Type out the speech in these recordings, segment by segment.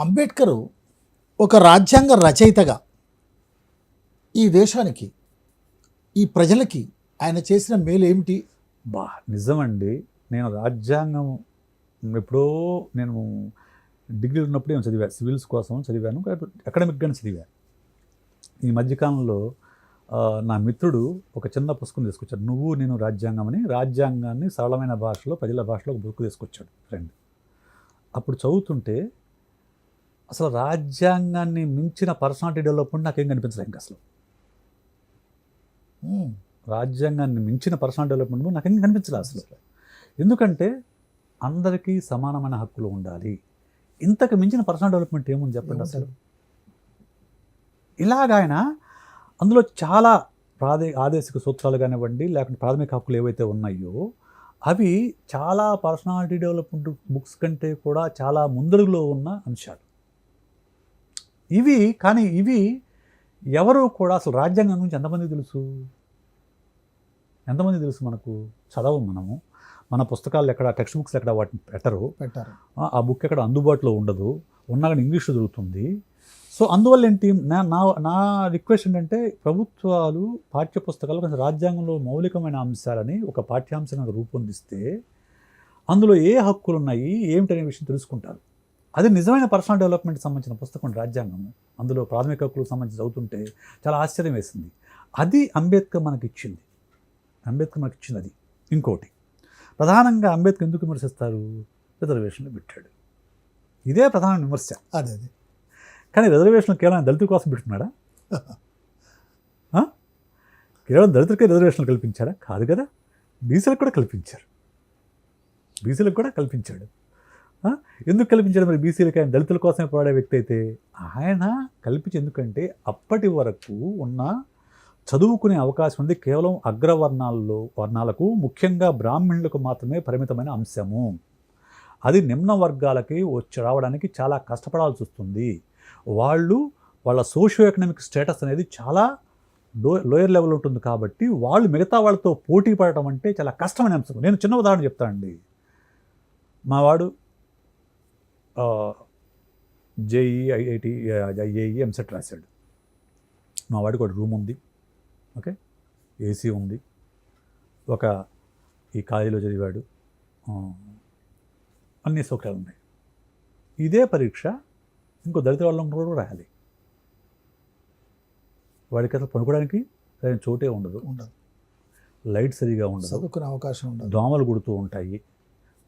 అంబేద్కరు ఒక రాజ్యాంగ రచయితగా ఈ దేశానికి, ఈ ప్రజలకి ఆయన చేసిన మేలు ఏమిటి? నిజమండి. నేను రాజ్యాంగం ఎప్పుడో నేను డిగ్రీ ఉన్నప్పుడు నేను చదివాను, సివిల్స్ కోసం చదివాను, అకాడమిక్గానే చదివాను. ఈ మధ్యకాలంలో నా మిత్రుడు ఒక చిన్న పుస్తకం తీసుకొచ్చాడు, నువ్వు నేను రాజ్యాంగం అని. రాజ్యాంగాన్ని సరళమైన భాషలో, ప్రజల భాషలో ఒక బుక్ తీసుకొచ్చాడు ఫ్రెండ్. అప్పుడు చదువుతుంటే అసలు రాజ్యాంగాన్ని మించిన పర్సనాలిటీ డెవలప్మెంట్ నాకేం కనిపించలేదు. ఇంకా అసలు రాజ్యాంగాన్ని మించిన పర్సనాలిటీ డెవలప్మెంట్ నాకేం కనిపించలేదు అసలు. ఎందుకంటే అందరికీ సమానమైన హక్కులు ఉండాలి. ఇంతకు మించిన పర్సనల్ డెవలప్మెంట్ ఏముంది చెప్పండి అసలు. ఇలాగ ఆయన అందులో చాలా ఆదేశిక సూత్రాలు కానివ్వండి, లేకుంటే ప్రాథమిక హక్కులు ఏవైతే ఉన్నాయో అవి చాలా పర్సనాలిటీ డెవలప్మెంట్ బుక్స్ కంటే కూడా చాలా ముందడుగులో ఉన్న అంశాలు ఇవి ఎవరు కూడా అసలు రాజ్యాంగం గురించి ఎంతమంది తెలుసు మనకు? చదవం మనము. మన పుస్తకాలు ఎక్కడ, టెక్స్ట్ బుక్స్ ఎక్కడ వాటిని పెట్టరు. ఆ బుక్ ఎక్కడ అందుబాటులో ఉండదు, ఉన్నా కానీ ఇంగ్లీష్లో దొరుకుతుంది. సో అందువల్ల ఏంటి, నా రిక్వెస్ట్ ఏంటంటే ప్రభుత్వాలు పాఠ్యపుస్తకాలు కొంచెం రాజ్యాంగంలో మౌలికమైన అంశాలని ఒక పాఠ్యాంశంగా రూపొందిస్తే అందులో ఏ హక్కులు ఉన్నాయి ఏమిటనే విషయం తెలుసుకుంటారు. అది నిజమైన పర్సనల్ డెవలప్మెంట్కి సంబంధించిన పుస్తకం రాజ్యాంగం. అందులో ప్రాథమిక హక్కులకు సంబంధించి చదువుతుంటే చాలా ఆశ్చర్యం వేసింది. అది అంబేద్కర్ మనకి ఇచ్చింది. అది ఇంకోటి ప్రధానంగా అంబేద్కర్ ఎందుకు విమర్శిస్తారు? రిజర్వేషన్లు పెట్టాడు, ఇదే ప్రధాన విమర్శ. అదే కానీ రిజర్వేషన్లు కేవలం దళితుల కోసం పెట్టుకున్నాడా? కేవలం దళితులకే రిజర్వేషన్లు కల్పించాడా? కాదు కదా, బీసీలకు కూడా కల్పించాడు. ఎందుకు కల్పించాడు మరి బీసీలకి? ఆయన దళితుల కోసమే పోరాడే వ్యక్తి అయితే ఆయన కల్పించి, ఎందుకంటే అప్పటి వరకు ఉన్న చదువుకునే అవకాశం ఉంది కేవలం వర్ణాలకు, ముఖ్యంగా బ్రాహ్మణులకు మాత్రమే పరిమితమైన అంశము. అది నిమ్న వర్గాలకి రావడానికి చాలా కష్టపడాల్సి వస్తుంది. వాళ్ళ సోషియో ఎకనామిక్ స్టేటస్ అనేది చాలా లోయర్ లెవెల్ ఉంటుంది. కాబట్టి వాళ్ళు మిగతా వాళ్ళతో పోటీ పడటం అంటే చాలా కష్టమైన అంశం. నేను చిన్న ఉదాహరణ చెప్తానండి. మావాడు జేఈ, ఐఐటి, ఐఏఈ, ఎంసెట్ రాశాడు. మా వాడికి ఒక రూమ్ ఉంది, ఓకే, ఏసీ ఉంది, ఈ కాలేజీలో చదివాడు, అన్ని సౌకర్యాలు ఉన్నాయి. ఇదే పరీక్ష ఇంకో దళిత వాళ్ళం కూడా రాయాలి. వాడికి అసలు పనుకోవడానికి చోటే ఉండదు, లైట్ సరిగా ఉండదు, చదువుకునే అవకాశం ఉండదు, దోమలు కుడుతూ ఉంటాయి,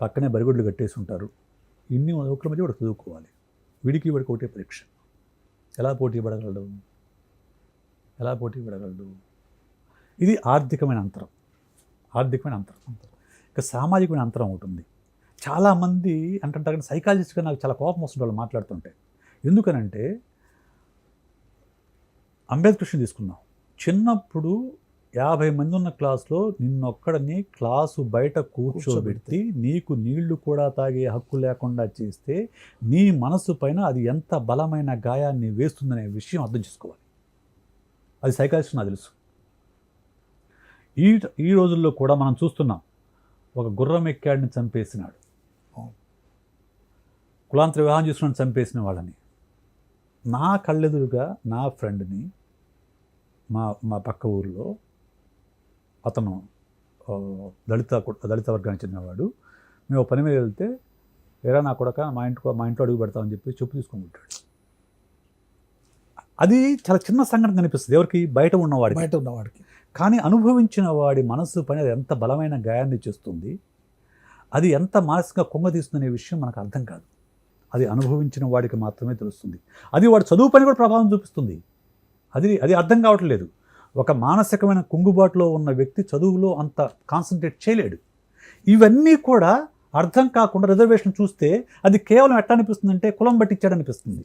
పక్కనే బరిగొడ్లు కట్టేసి ఉంటారు. ఇన్ని ఒకరి మధ్య వాడు చదువుకోవాలి. వీడికి ఒకటే పరీక్ష. ఎలా పోటీ పడగలడు? ఇది ఆర్థికమైన అంతరం. ఇక సామాజికమైన అంతరం ఉంటుంది. చాలామంది అంటుంటారు, కానీ సైకాలజిస్ట్గా నాకు చాలా కోపం వస్తుంది వాళ్ళు మాట్లాడుతుంటే. ఎందుకనంటే అంబేద్కర్ తీసుకున్నాం, చిన్నప్పుడు 50 మంది ఉన్న క్లాస్లో నిన్నొక్కడని క్లాసు బయట కూర్చోబెట్టి నీకు నీళ్లు కూడా తాగే హక్కు లేకుండా చేస్తే నీ మనసు పైన అది ఎంత బలమైన గాయాన్ని వేస్తుందనే విషయం అర్థం చేసుకోవాలి. అది సైకాలజిస్ట్ నాకు తెలుసు. ఈ రోజుల్లో కూడా మనం చూస్తున్నాం, ఒక గుర్రం ఎక్కాడిని చంపేసినాడు, కులాంతర వివాహం చేసుకుని చంపేసిన వాళ్ళని. నా కళ్ళెదురుగా నా ఫ్రెండ్ని మా పక్క ఊరిలో అతను దళిత వర్గానికి చెందినవాడు. మేము పని మీద వెళ్తే, ఎరా నా కొడక మా ఇంట్లో అడుగు పెడతామని చెప్పి చెప్పు తీసుకొని ఉంటాడు. అది చాలా చిన్న సంఘటన కనిపిస్తుంది ఎవరికి? బయట ఉన్నవాడికి. కానీ అనుభవించిన వాడి మనసు పని అది ఎంత బలమైన గాయాన్ని చేస్తుంది, అది ఎంత మానసికంగా కుంగదీస్తుందనే విషయం మనకు అర్థం కాదు. అది అనుభవించిన వాడికి మాత్రమే తెలుస్తుంది. అది వాడు చదువు పని కూడా ప్రభావం చూపిస్తుంది. అది అర్థం కావట్లేదు. ఒక మానసికమైన కుంగుబాటులో ఉన్న వ్యక్తి చదువులో అంత కాన్సన్ట్రేట్ చేయలేడు. ఇవన్నీ కూడా అర్థం కాకుండా రిజర్వేషన్ చూస్తే అది కేవలం ఎట్లా అనిపిస్తుందంటే కులం బట్టి ఇచ్చాడనిపిస్తుంది.